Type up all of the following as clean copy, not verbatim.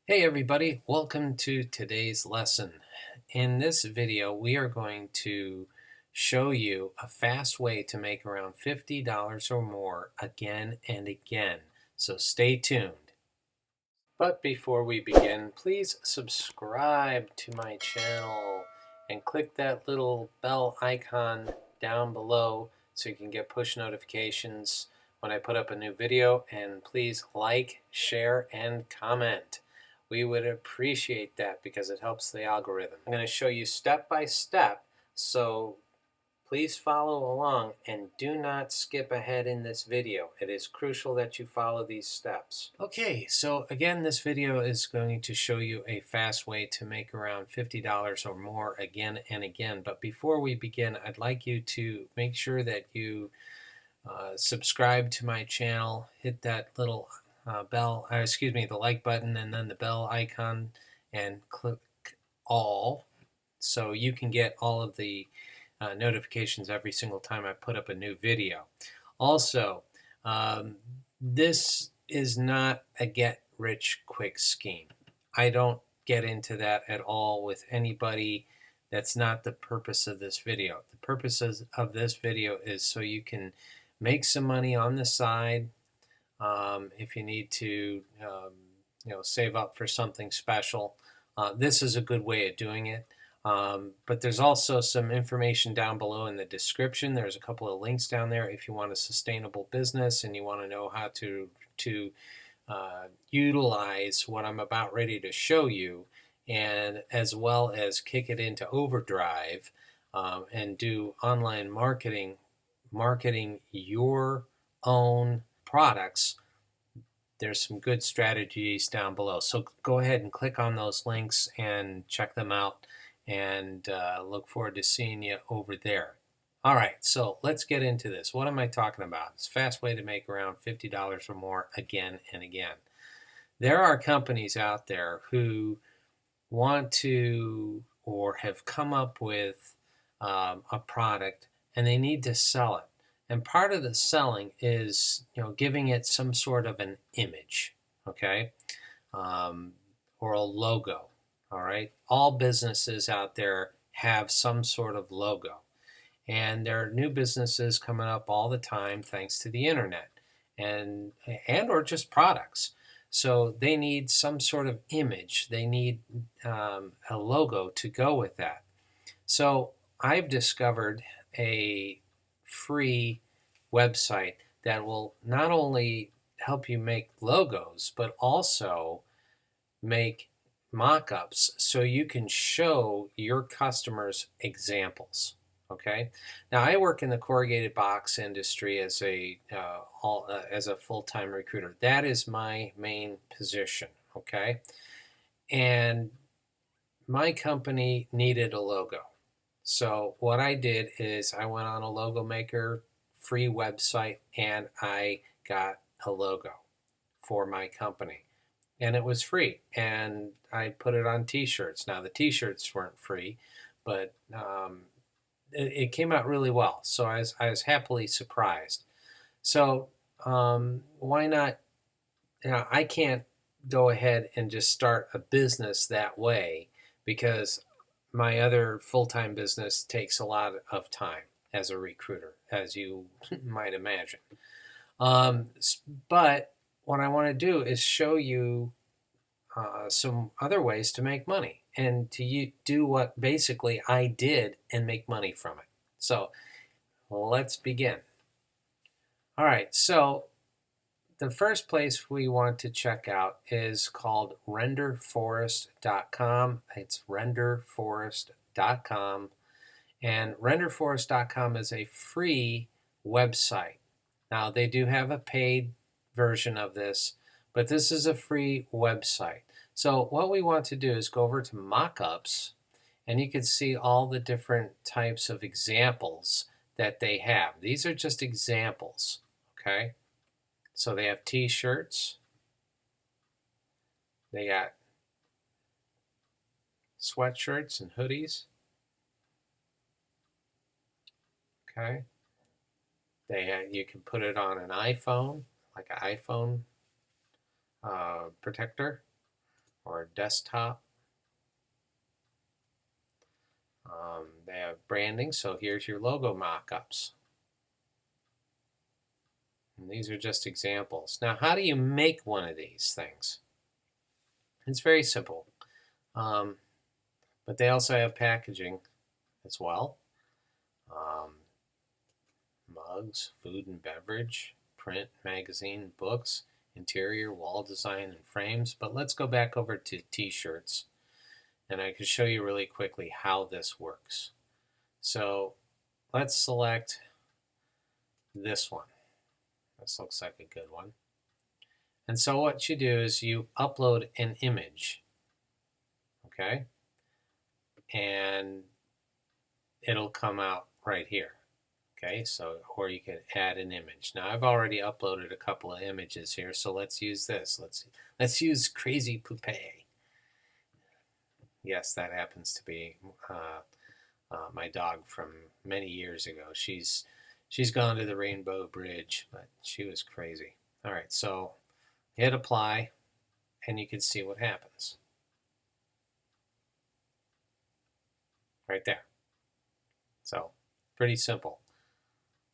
Hey everybody, welcome to today's lesson. In this video, we are going to show you a fast way to make around $50 or more again and again. So stay tuned. But before we begin, please subscribe to my channel and click that little bell icon down below so you can get push notifications when I put up a new video. And please like, share, and comment. We would appreciate that because it helps the algorithm. I'm going to show you step by step, so please follow along and do not skip ahead in this video. It is crucial that you follow these steps. Okay, so again, this video is going to show you a fast way to make around $50 or more again and again. But before we begin, I'd like you to make sure that you subscribe to my channel, hit that little the like button and then the bell icon and click all so you can get all of the notifications every single time I put up a new video. Also, this is not a get-rich-quick scheme. I don't get into that at all with anybody. That's not the purpose of this video. The purpose of this video is so you can make some money on the side if you need to save up for something special. This is a good way of doing it. But there's also some information down below in the description. There's a couple of links down there if you want a sustainable business and you want to know how to utilize what I'm about ready to show you, and as well as kick it into overdrive and do online marketing your own products. There's some good strategies down below. So go ahead and click on those links and check them out, and look forward to seeing you over there. All right, so let's get into this. What am I talking about? It's a fast way to make around $50 or more again and again. There are companies out there who want to or have come up with a product and they need to sell it. And part of the selling is, giving it some sort of an image, okay, or a logo. All right, all businesses out there have some sort of logo, and there are new businesses coming up all the time thanks to the internet, and or just products. So they need some sort of image. They need a logo to go with that. So I've discovered a free website that will not only help you make logos, but also make mock-ups so you can show your customers examples. Okay. Now I work in the corrugated box industry as a full-time recruiter. That is my main position. Okay. And my company needed a logo. So what I did is I went on a logo maker free website and I got a logo for my company. And it was free. And I put it on t-shirts. Now the t-shirts weren't free, but it came out really well. So I was happily surprised. So why not? I can't go ahead and just start a business that way because my other full-time business takes a lot of time as a recruiter, as you might imagine. But what I want to do is show you some other ways to make money and to do what basically I did and make money from it. So let's begin. All right, so the first place we want to check out is called renderforest.com. It's renderforest.com. And renderforest.com is a free website. Now, they do have a paid version of this, but this is a free website. So what we want to do is go over to mockups, and you can see all the different types of examples that they have. These are just examples, okay? So they have t-shirts, they got sweatshirts and hoodies, okay? You can put it on an iPhone, like an iPhone protector, or desktop. They have branding, so here's your logo mock-ups. And these are just examples. Now, how do you make one of these things? It's very simple. But they also have packaging as well. Mugs, food and beverage, print, magazine, books, interior, wall design, and frames. But let's go back over to t-shirts, and I can show you really quickly how this works. So let's select this one. This looks like a good one. And so what you do is you upload an image, okay? And it'll come out right here. Okay, so, or you can add an image. Now I've already uploaded a couple of images here, so let's use this. Let's use Crazy Poupée. Yes, that happens to be my dog from many years ago. She's gone to the Rainbow Bridge, but she was crazy. All right, so hit apply, and you can see what happens. Right there. So, pretty simple.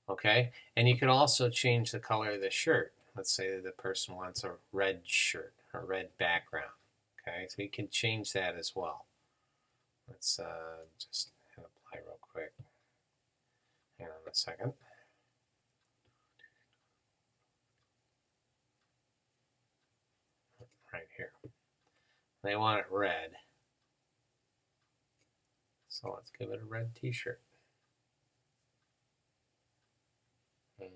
Okay, and you can also change the color of the shirt. Let's say the person wants a red shirt, a red background. Okay, so you can change that as well. Let's just hit apply real quick. Hang on a second. Right here. They want it red. So let's give it a red t-shirt. And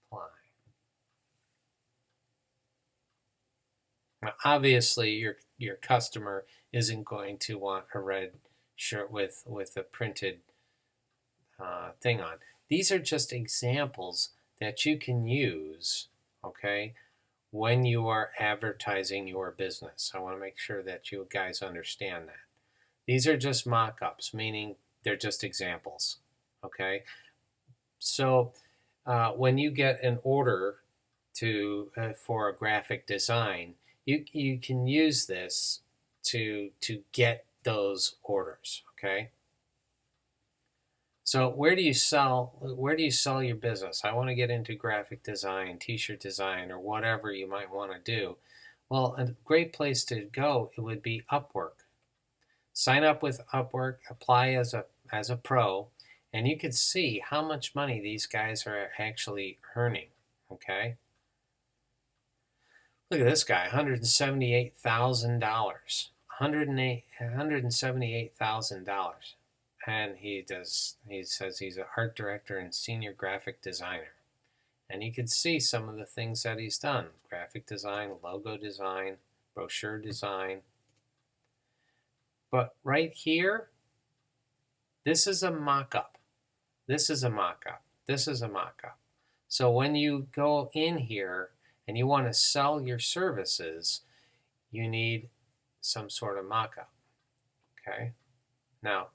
apply. Now, obviously, your customer isn't going to want a red shirt with a printed thing on. These are just examples that you can use, okay, when you are advertising your business. I want to make sure that you guys understand that. These are just mock-ups, meaning they're just examples, okay? So when you get an order for a graphic design, you can use this to get those orders, okay? So where do you sell your business? I want to get into graphic design, t-shirt design, or whatever you might want to do. Well, a great place to go, it would be Upwork. Sign up with Upwork, apply as a pro, and you can see how much money these guys are actually earning, okay? Look at this guy, $178,000. $178,000. And he says he's an art director and senior graphic designer. And you can see some of the things that he's done. Graphic design, logo design, brochure design. But right here, this is a mock-up. This is a mock-up. This is a mock-up. So when you go in here and you want to sell your services, you need some sort of mock-up, okay? Now,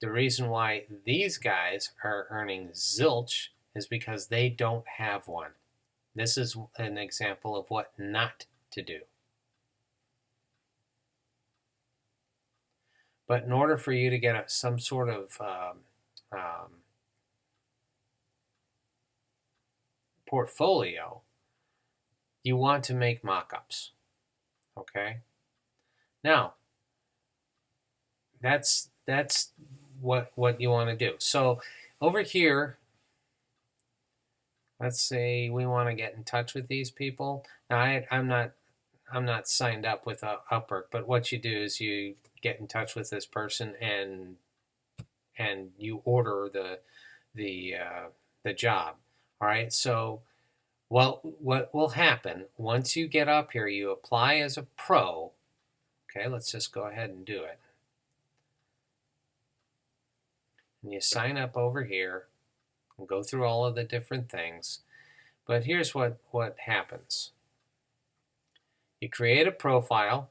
the reason why these guys are earning zilch is because they don't have one. This is an example of what not to do. But in order for you to get some sort of portfolio, you want to make mock-ups, okay? Now, that's what you want to do. So over here, let's say we want to get in touch with these people. Now I'm not signed up with Upwork, but what you do is you get in touch with this person and you order the job. All right. So what will happen once you get up here? You apply as a pro. Okay. Let's just go ahead and do it. And you sign up over here and go through all of the different things. But here's what happens. You create a profile,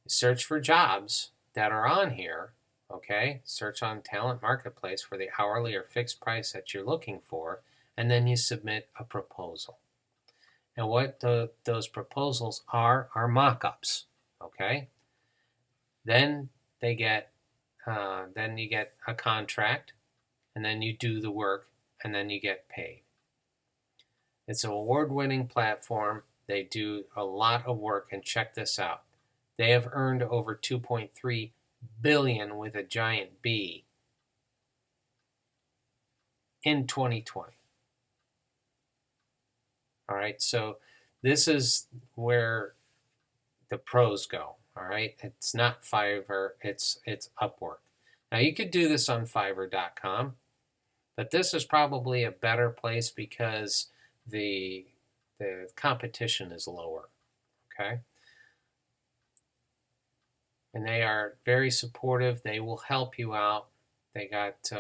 you search for jobs that are on here, okay? Search on Talent Marketplace for the hourly or fixed price that you're looking for, and then you submit a proposal. And what those proposals are mock-ups. Okay. Then they get, then you get a contract, and then you do the work, and then you get paid. It's an award-winning platform. They do a lot of work, and check this out. They have earned over 2.3 billion with a giant B in 2020. All right, so this is where the pros go. All right, it's not Fiverr, it's Upwork. Now you could do this on Fiverr.com, but this is probably a better place because the competition is lower. Okay, and they are very supportive. They will help you out. They got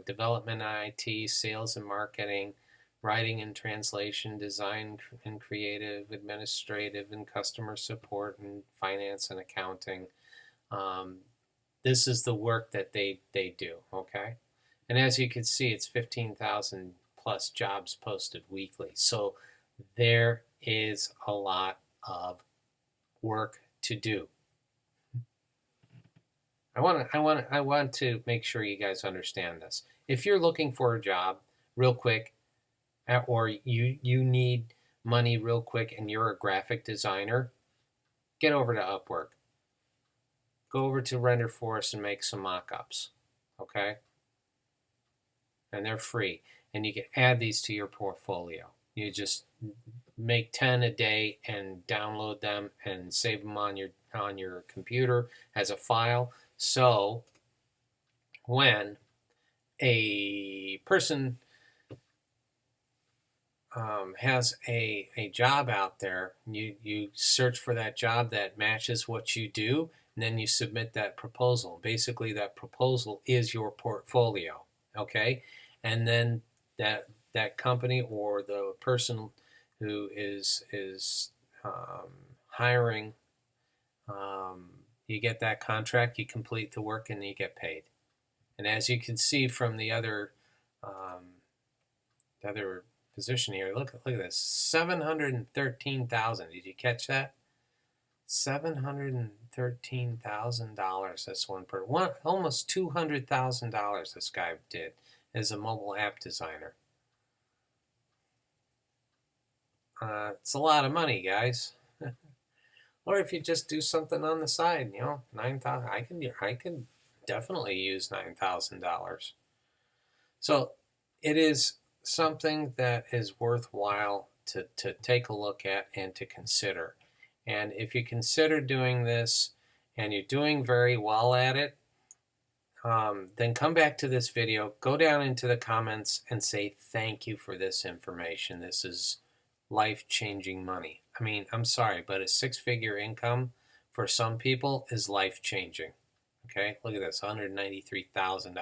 development, IT, sales and marketing, writing and translation, design and creative, administrative and customer support, and finance and accounting. This is the work that they do, okay? And as you can see, it's 15,000 plus jobs posted weekly. So there is a lot of work to do. I want to make sure you guys understand this. If you're looking for a job real quick, or you need money real quick and you're a graphic designer, get over to Upwork. Go over to Render Force and make some mock-ups, okay? And they're free. And you can add these to your portfolio. You just make 10 a day and download them and save them on your computer as a file. So when a person has a job out there, you search for that job that matches what you do, and then you submit that proposal. Basically, that proposal is your portfolio, okay? And then that company or the person who is hiring, you get that contract, you complete the work, and you get paid. And as you can see from the other position here, look at this, $713,000. Did you catch that? $713,000. That's almost $200,000 this guy did as a mobile app designer. It's a lot of money, guys. Or if you just do something on the side, you know, $9,000. I can definitely use $9,000. So it is something that is worthwhile to take a look at and to consider. And if you consider doing this and you're doing very well at it, then come back to this video, go down into the comments and say thank you for this information. This is life-changing money. I mean, I'm sorry, but a six-figure income for some people is life-changing. Okay, look at this, $193,000.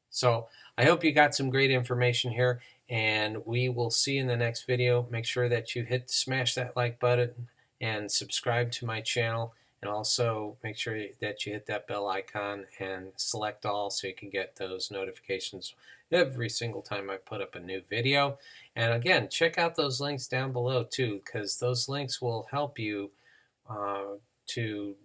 So I hope you got some great information here, and we will see you in the next video. Make sure that you smash that like button and subscribe to my channel, and also make sure that you hit that bell icon and select all so you can get those notifications every single time I put up a new video. And again, check out those links down below too, because those links will help you to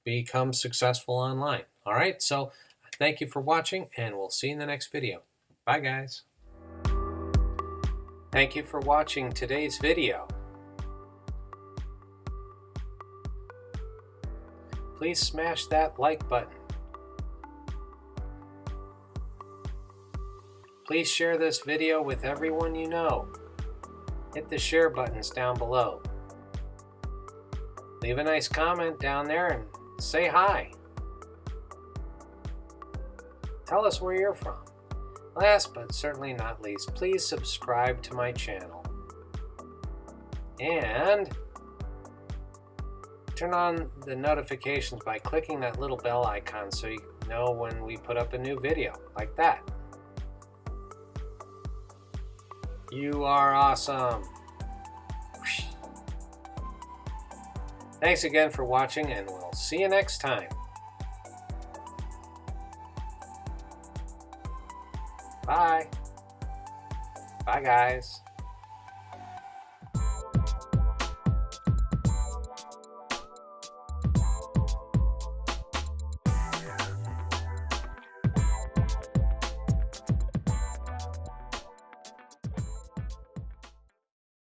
become successful online. All right, so thank you for watching, and we'll see you in the next video. Bye, guys. Thank you for watching today's video. Please smash that like button. Please share this video with everyone you know. Hit the share buttons down below. Leave a nice comment down there and say hi. Tell us where you're from. Last but certainly not least, please subscribe to my channel. And turn on the notifications by clicking that little bell icon so you know when we put up a new video, like that. You are awesome. Thanks again for watching, and we'll see you next time. Bye. Bye, guys.